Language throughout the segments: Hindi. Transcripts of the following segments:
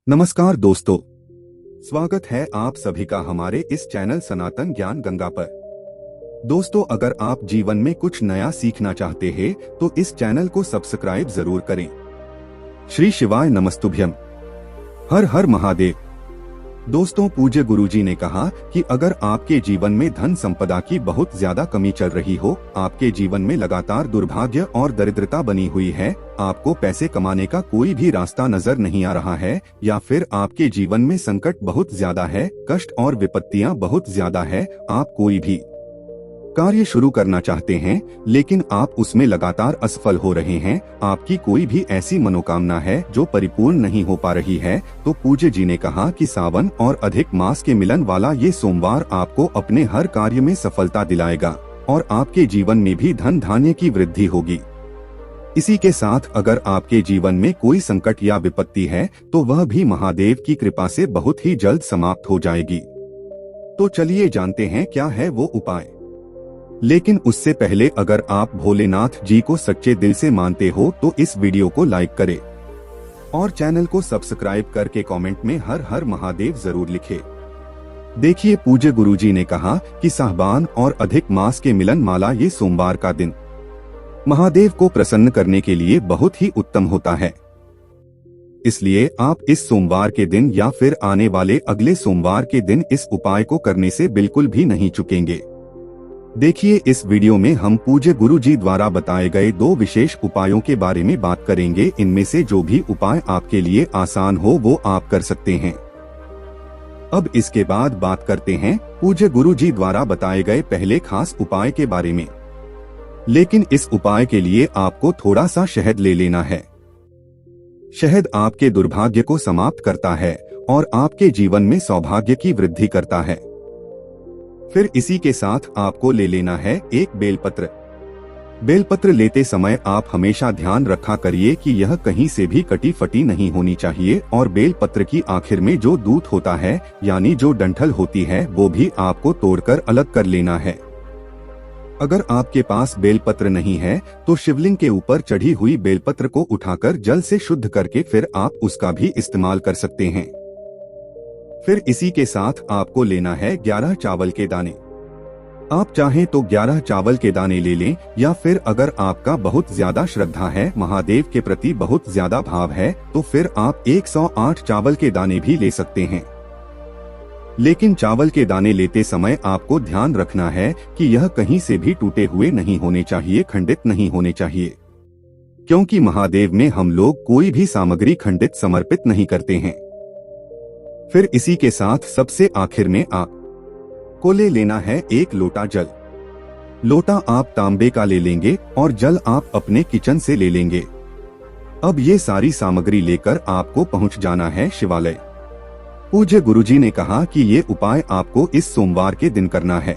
नमस्कार दोस्तों, स्वागत है आप सभी का हमारे इस चैनल सनातन ज्ञान गंगा पर। दोस्तों, अगर आप जीवन में कुछ नया सीखना चाहते हैं तो इस चैनल को सब्सक्राइब जरूर करें। श्री शिवाय नमस्तुभ्यम। हर हर महादेव। दोस्तों, पूज्य गुरुजी ने कहा कि अगर आपके जीवन में धन संपदा की बहुत ज्यादा कमी चल रही हो, आपके जीवन में लगातार दुर्भाग्य और दरिद्रता बनी हुई है, आपको पैसे कमाने का कोई भी रास्ता नजर नहीं आ रहा है, या फिर आपके जीवन में संकट बहुत ज्यादा है, कष्ट और विपत्तियां बहुत ज्यादा है, आप कोई भी कार्य शुरू करना चाहते हैं लेकिन आप उसमें लगातार असफल हो रहे हैं, आपकी कोई भी ऐसी मनोकामना है जो परिपूर्ण नहीं हो पा रही है, तो पूज्य जी ने कहा कि सावन और अधिक मास के मिलन वाला ये सोमवार आपको अपने हर कार्य में सफलता दिलाएगा और आपके जीवन में भी धन धान्य की वृद्धि होगी। इसी के साथ अगर आपके जीवन में कोई संकट या विपत्ति है तो वह भी महादेव की कृपा से बहुत ही जल्द समाप्त हो जाएगी। तो चलिए जानते हैं क्या है वो उपाय। लेकिन उससे पहले अगर आप भोलेनाथ जी को सच्चे दिल से मानते हो तो इस वीडियो को लाइक करें और चैनल को सब्सक्राइब करके कमेंट में हर हर महादेव जरूर लिखें। देखिए, पूज्य गुरुजी ने कहा कि सावन और अधिक मास के मिलन माला ये सोमवार का दिन महादेव को प्रसन्न करने के लिए बहुत ही उत्तम होता है। इसलिए आप इस सोमवार के दिन या फिर आने वाले अगले सोमवार के दिन इस उपाय को करने से बिल्कुल भी नहीं चूकेंगे। देखिए, इस वीडियो में हम पूज्य गुरुजी द्वारा बताए गए 2 विशेष उपायों के बारे में बात करेंगे। इनमें से जो भी उपाय आपके लिए आसान हो वो आप कर सकते हैं। अब इसके बाद बात करते हैं पूज्य गुरुजी द्वारा बताए गए पहले खास उपाय के बारे में। लेकिन इस उपाय के लिए आपको थोड़ा सा शहद ले लेना है। शहद आपके दुर्भाग्य को समाप्त करता है और आपके जीवन में सौभाग्य की वृद्धि करता है। फिर इसी के साथ आपको ले लेना है एक बेलपत्र। बेलपत्र लेते समय आप हमेशा ध्यान रखा करिए कि यह कहीं से भी कटी फटी नहीं होनी चाहिए और बेलपत्र की आखिर में जो दूत होता है यानी जो डंठल होती है वो भी आपको तोड़कर अलग कर लेना है। अगर आपके पास बेलपत्र नहीं है तो शिवलिंग के ऊपर चढ़ी हुई बेलपत्र को उठाकर जल से शुद्ध करके फिर आप उसका भी इस्तेमाल कर सकते हैं। फिर इसी के साथ आपको लेना है 11 चावल के दाने। आप चाहें तो 11 चावल के दाने ले लें, या फिर अगर आपका बहुत ज्यादा श्रद्धा है, महादेव के प्रति बहुत ज्यादा भाव है, तो फिर आप 108 चावल के दाने भी ले सकते हैं। लेकिन चावल के दाने लेते समय आपको ध्यान रखना है कि यह कहीं से भी टूटे हुए नहीं होने चाहिए, खंडित नहीं होने चाहिए, क्योंकि महादेव में हम लोग कोई भी सामग्री खंडित समर्पित नहीं करते हैं। फिर इसी के साथ सबसे आखिर में आपको ले लेना है 1 लोटा जल। लोटा आप तांबे का ले लेंगे और जल आप अपने किचन से ले लेंगे। अब ये सारी सामग्री लेकर आपको पहुंच जाना है शिवालय। पूज्य गुरुजी ने कहा कि ये उपाय आपको इस सोमवार के दिन करना है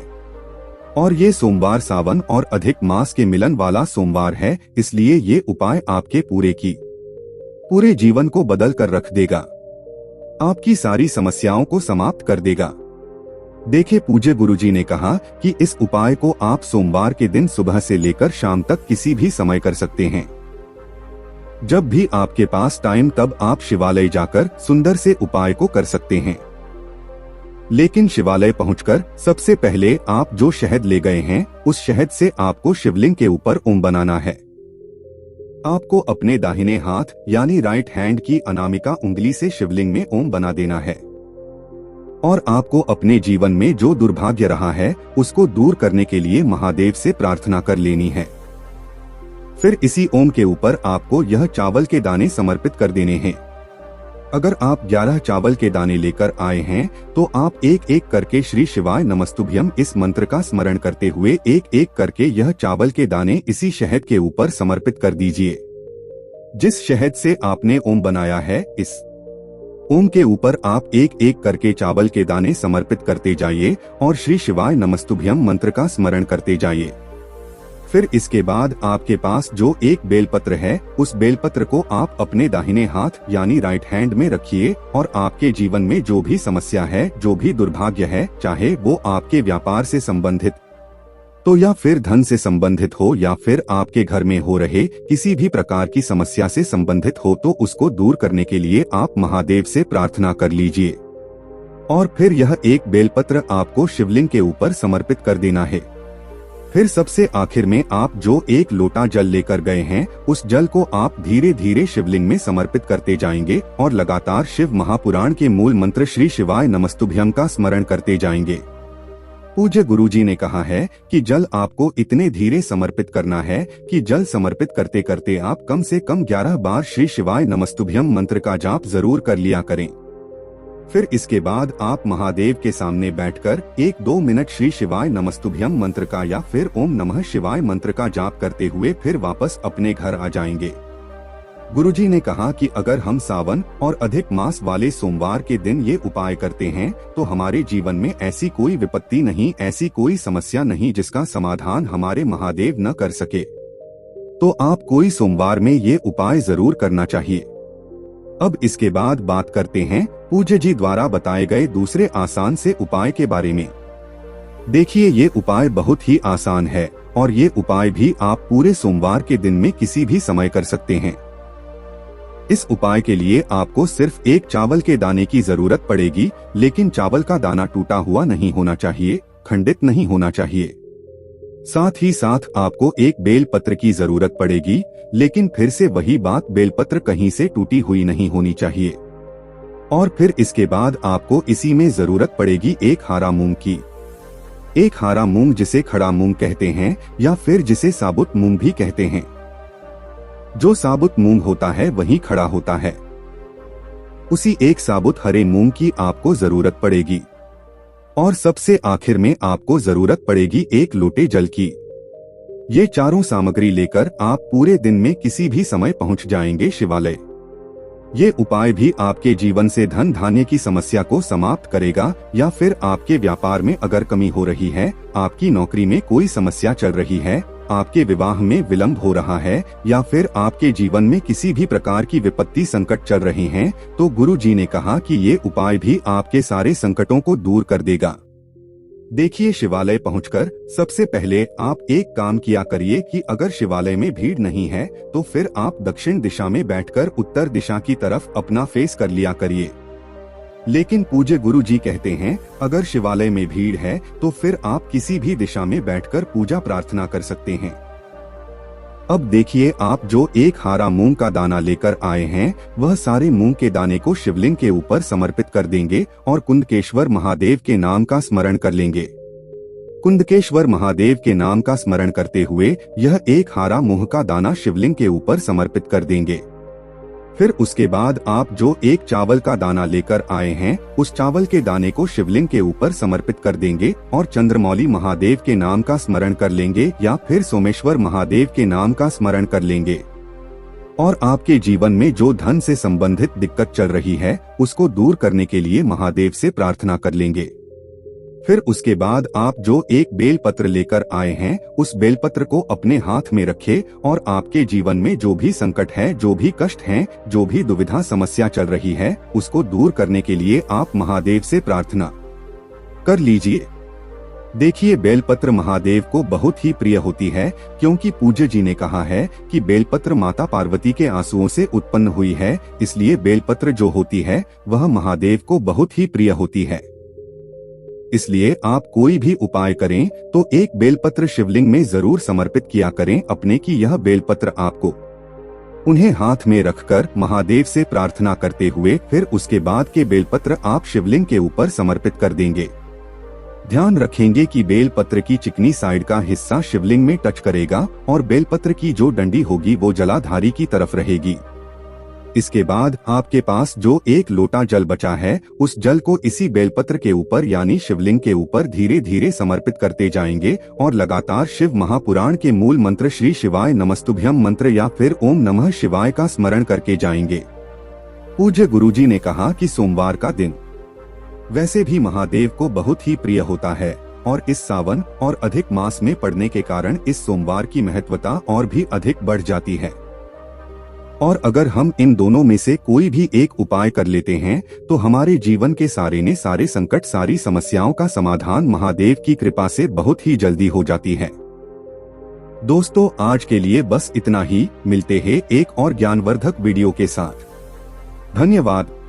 और ये सोमवार सावन और अधिक मास के मिलन वाला सोमवार है, इसलिए ये उपाय आपके पूरे जीवन को बदल कर रख देगा, आपकी सारी समस्याओं को समाप्त कर देगा। देखिए, पूज्य गुरुजी ने कहा कि इस उपाय को आप सोमवार के दिन सुबह से लेकर शाम तक किसी भी समय कर सकते हैं। जब भी आपके पास टाइम तब आप शिवालय जाकर सुंदर से उपाय को कर सकते हैं। लेकिन शिवालय पहुंचकर सबसे पहले आप जो शहद ले गए हैं उस शहद से आपको शिवलिंग के ऊपर ओम बनाना है। आपको अपने दाहिने हाथ यानी राइट हैंड की अनामिका उंगली से शिवलिंग में ओम बना देना है और आपको अपने जीवन में जो दुर्भाग्य रहा है उसको दूर करने के लिए महादेव से प्रार्थना कर लेनी है। फिर इसी ओम के ऊपर आपको यह चावल के दाने समर्पित कर देने हैं। अगर आप 11 चावल के दाने लेकर आए हैं तो आप एक एक करके श्री शिवाय नमस्तुभ्यम इस मंत्र का स्मरण करते हुए एक एक करके यह चावल के दाने इसी शहद के ऊपर समर्पित कर दीजिए। जिस शहद से आपने ओम बनाया है इस ओम के ऊपर आप एक एक करके चावल के दाने समर्पित करते जाइए और श्री शिवाय नमस्तुभ्यम मंत्र का स्मरण करते जाइए। फिर इसके बाद आपके पास जो एक बेलपत्र है उस बेलपत्र को आप अपने दाहिने हाथ यानी राइट हैंड में रखिए और आपके जीवन में जो भी समस्या है, जो भी दुर्भाग्य है, चाहे वो आपके व्यापार से संबंधित तो या फिर धन से संबंधित हो या फिर आपके घर में हो रहे किसी भी प्रकार की समस्या से संबंधित हो, तो उसको दूर करने के लिए आप महादेव से प्रार्थना कर लीजिए। और फिर यह एक बेलपत्र आपको शिवलिंग के ऊपर समर्पित कर देना है। फिर सबसे आखिर में आप जो एक लोटा जल लेकर गए हैं, उस जल को आप धीरे धीरे शिवलिंग में समर्पित करते जाएंगे और लगातार शिव महापुराण के मूल मंत्र श्री शिवाय नमस्तुभ्यम का स्मरण करते जाएंगे। पूज्य गुरुजी ने कहा है कि जल आपको इतने धीरे समर्पित करना है कि जल समर्पित करते करते आप कम से कम 11 बार श्री शिवाय नमस्तुभ्यम मंत्र का जाप जरूर कर लिया करें। फिर इसके बाद आप महादेव के सामने बैठकर 1-2 मिनट श्री शिवाय नमस्तुभ्यम मंत्र का या फिर ओम नमः शिवाय मंत्र का जाप करते हुए फिर वापस अपने घर आ जाएंगे। गुरुजी ने कहा कि अगर हम सावन और अधिक मास वाले सोमवार के दिन ये उपाय करते हैं तो हमारे जीवन में ऐसी कोई विपत्ति नहीं, ऐसी कोई समस्या नहीं जिसका समाधान हमारे महादेव न कर सके। तो आप कोई सोमवार में ये उपाय जरूर करना चाहिए। अब इसके बाद बात करते हैं पूज्य जी द्वारा बताए गए दूसरे आसान से उपाय के बारे में। देखिए, ये उपाय बहुत ही आसान है और ये उपाय भी आप पूरे सोमवार के दिन में किसी भी समय कर सकते हैं। इस उपाय के लिए आपको सिर्फ एक चावल के दाने की जरूरत पड़ेगी, लेकिन चावल का दाना टूटा हुआ नहीं होना चाहिए, खंडित नहीं होना चाहिए। साथ ही साथ आपको एक बेल पत्र की जरूरत पड़ेगी, लेकिन फिर से वही बात, बेलपत्र कहीं से टूटी हुई नहीं होनी चाहिए। और फिर इसके बाद आपको इसी में जरूरत पड़ेगी एक हारा मूंग की। एक हारा मूंग जिसे खड़ा मूंग कहते हैं या फिर जिसे साबुत मूंग भी कहते हैं। जो साबुत मूंग होता है वही खड़ा होता है। उसी एक साबुत हरे मूंग की आपको जरूरत पड़ेगी। और सबसे आखिर में आपको जरूरत पड़ेगी एक लोटे जल की। ये चारों सामग्री लेकर आप पूरे दिन में किसी भी समय पहुंच जाएंगे शिवालय। ये उपाय भी आपके जीवन से धन धान्य की समस्या को समाप्त करेगा, या फिर आपके व्यापार में अगर कमी हो रही है, आपकी नौकरी में कोई समस्या चल रही है, आपके विवाह में विलंब हो रहा है, या फिर आपके जीवन में किसी भी प्रकार की विपत्ति संकट चल रहे हैं, तो गुरु जी ने कहा कि ये उपाय भी आपके सारे संकटों को दूर कर देगा। देखिए, शिवालय पहुंचकर सबसे पहले आप एक काम किया करिए कि अगर शिवालय में भीड़ नहीं है तो फिर आप दक्षिण दिशा में बैठकर उत्तर दिशा की तरफ अपना फेस कर लिया करिए। लेकिन पूज्य गुरु जी कहते हैं अगर शिवालय में भीड़ है तो फिर आप किसी भी दिशा में बैठकर पूजा प्रार्थना कर सकते हैं। अब देखिए, आप जो एक हारा मूंग का दाना लेकर आए हैं, वह सारे मूंग के दाने को शिवलिंग के ऊपर समर्पित कर देंगे और कुंदकेश्वर महादेव के नाम का स्मरण कर लेंगे। कुंदकेश्वर महादेव के नाम का स्मरण करते हुए यह एक हारा मूंग का दाना शिवलिंग के ऊपर समर्पित कर देंगे। फिर उसके बाद आप जो एक चावल का दाना लेकर आए हैं, उस चावल के दाने को शिवलिंग के ऊपर समर्पित कर देंगे और चंद्रमौली महादेव के नाम का स्मरण कर लेंगे या फिर सोमेश्वर महादेव के नाम का स्मरण कर लेंगे। और आपके जीवन में जो धन से संबंधित दिक्कत चल रही है, उसको दूर करने के लिए महादेव से प्रार्थना कर लेंगे। फिर उसके बाद आप जो एक बेल पत्र लेकर आए हैं, उस बेल पत्र को अपने हाथ में रखें और आपके जीवन में जो भी संकट है, जो भी कष्ट हैं, जो भी दुविधा समस्या चल रही है, उसको दूर करने के लिए आप महादेव से प्रार्थना कर लीजिए। देखिए, बेलपत्र महादेव को बहुत ही प्रिय होती है, क्योंकि पूज्य जी ने कहा है कि बेलपत्र माता पार्वती के आंसुओं से उत्पन्न हुई है, इसलिए बेलपत्र जो होती है वह महादेव को बहुत ही प्रिय होती है। इसलिए आप कोई भी उपाय करें तो एक बेलपत्र शिवलिंग में जरूर समर्पित किया करें अपने की यह बेलपत्र आपको उन्हें हाथ में रखकर महादेव से प्रार्थना करते हुए फिर उसके बाद के बेलपत्र आप शिवलिंग के ऊपर समर्पित कर देंगे। ध्यान रखेंगे कि बेलपत्र की चिकनी साइड का हिस्सा शिवलिंग में टच करेगा और बेलपत्र की जो डंडी होगी वो जलाधारी की तरफ रहेगी। इसके बाद आपके पास जो एक लोटा जल बचा है, उस जल को इसी बेलपत्र के ऊपर यानी शिवलिंग के ऊपर धीरे धीरे समर्पित करते जाएंगे और लगातार शिव महापुराण के मूल मंत्र श्री शिवाय नमस्तुभ्यम मंत्र या फिर ओम नमः शिवाय का स्मरण करके जाएंगे। पूज्य गुरुजी ने कहा कि सोमवार का दिन वैसे भी महादेव को बहुत ही प्रिय होता है और इस सावन और अधिक मास में पड़ने के कारण इस सोमवार की महत्वता और भी अधिक बढ़ जाती है। और अगर हम इन दोनों में से कोई भी एक उपाय कर लेते हैं तो हमारे जीवन के सारे संकट, सारी समस्याओं का समाधान महादेव की कृपा से बहुत ही जल्दी हो जाती है। दोस्तों, आज के लिए बस इतना ही। मिलते हैं एक और ज्ञानवर्धक वीडियो के साथ। धन्यवाद।